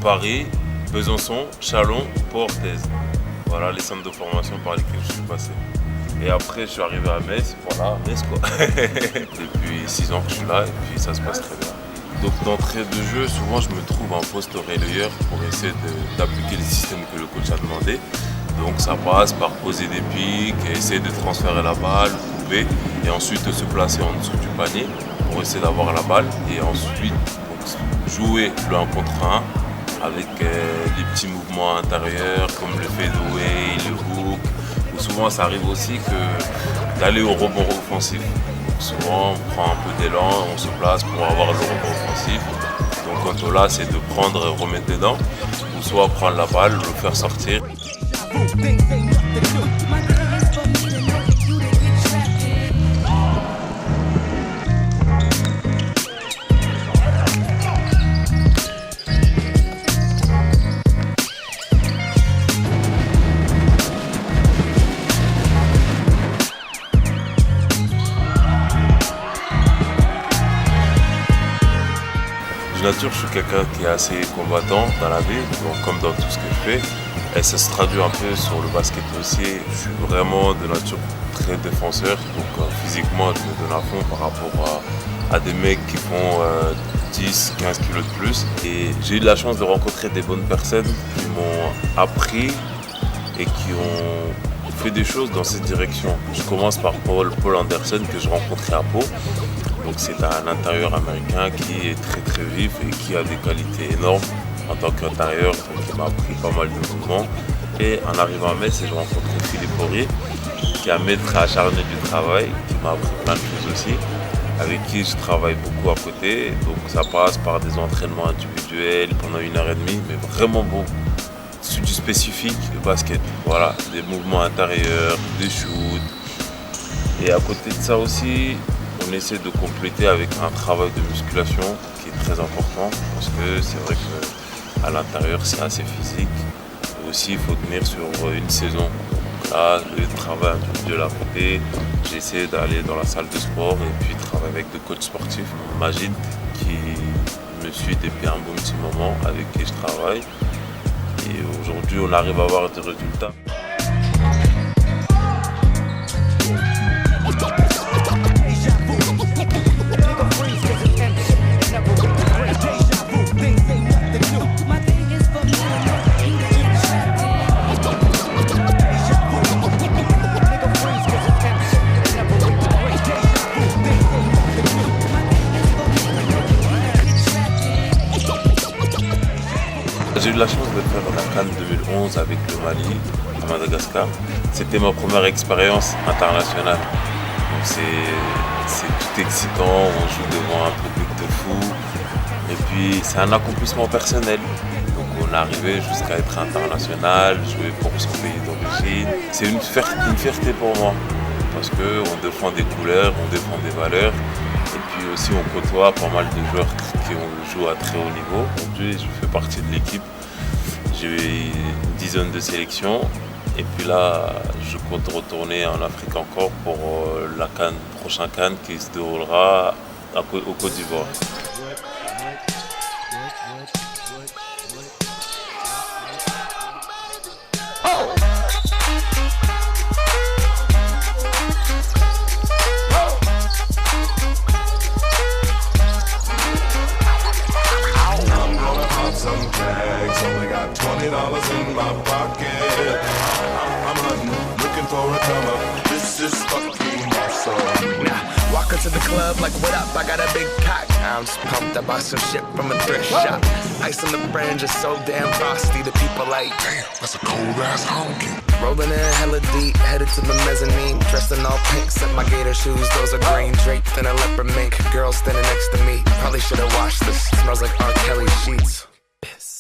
Paris, Besançon, Châlons, Pau-Orthez. Voilà les centres de formation par lesquels je suis passé. Et après, je suis arrivé à Metz, voilà, Metz quoi. Depuis 6 ans que je suis là et puis ça se passe très bien. Donc d'entrée de jeu, souvent je me trouve en poste relayeur pour essayer d'appliquer les systèmes que le coach a demandé. Donc ça passe par poser des pics, essayer de transférer la balle, couper et ensuite se placer en dessous du panier pour essayer d'avoir la balle et ensuite donc, jouer le 1 contre 1 avec des petits mouvements intérieurs comme le fadeaway, le hook. Ou souvent ça arrive aussi d'aller au rebond offensif. Donc souvent on prend un peu d'élan, on se place pour avoir le rebond offensif. Donc quand on l'a, c'est de prendre et remettre dedans, ou soit prendre la balle, le faire sortir. De nature, je suis quelqu'un qui est assez combattant dans la vie, donc comme dans tout ce que je fais. Et ça se traduit un peu sur le basket aussi. Je suis vraiment de nature très défenseur, donc physiquement je me donne à fond par rapport à des mecs qui font 10, 15 kilos de plus. Et j'ai eu la chance de rencontrer des bonnes personnes qui m'ont appris et qui ont fait des choses dans cette direction. Je commence par Paul Anderson que je rencontrais à Pau. Donc c'est un intérieur américain qui est très très vif et qui a des qualités énormes en tant qu'intérieur, donc il m'a appris pas mal de mouvements. Et en arrivant à Metz, j'ai rencontré Philippe Aurier, qui est un maître acharné du travail, qui m'a appris plein de choses aussi, avec qui je travaille beaucoup à côté. Donc ça passe par des entraînements individuels pendant 1h30, mais vraiment beau. C'est du spécifique basket, voilà, des mouvements intérieurs, des shoots. Et à côté de ça aussi, on essaie de compléter avec un travail de musculation qui est très important parce que c'est vrai qu'à l'intérieur c'est assez physique. Et aussi il faut tenir sur une saison. Donc là, le travail individuel à côté, j'essaie d'aller dans la salle de sport et puis travailler avec des coachs sportifs. Magid qui me suit depuis un bon petit moment, avec qui je travaille. Et aujourd'hui on arrive à avoir des résultats. J'ai eu la chance de faire la CAN 2011 avec le Mali à Madagascar. C'était ma première expérience internationale. Donc c'est tout excitant, on joue devant un public de fou. Et puis c'est un accomplissement personnel. Donc on est arrivé jusqu'à être international, jouer pour son pays d'origine. C'est une fierté pour moi parce qu'on défend des couleurs, on défend des valeurs. Et puis aussi on côtoie pas mal de joueurs qui jouent à très haut niveau. Aujourd'hui je fais partie de l'équipe. J'ai eu une dizaine de sélections. Et puis là je compte retourner en Afrique encore pour la CAN, prochain CAN qui se déroulera au Côte d'Ivoire. Some tags, only got $20 in my pocket. I'm hunting, looking for a come up. This is fucking awesome. Now, walk into the club like, what up? I got a big cock. I'm just pumped. I bought some shit from a thrift shop. Ice on the fringe is so damn frosty. The people like, Damn, that's a cold ass honky. rolling in hella deep, headed to the mezzanine. Dressed in all pink, set my gator shoes. Those are green, draped in a leopard mink. Girl standing next to me. Probably should've washed this. Smells like R. Kelly sheets. Piss.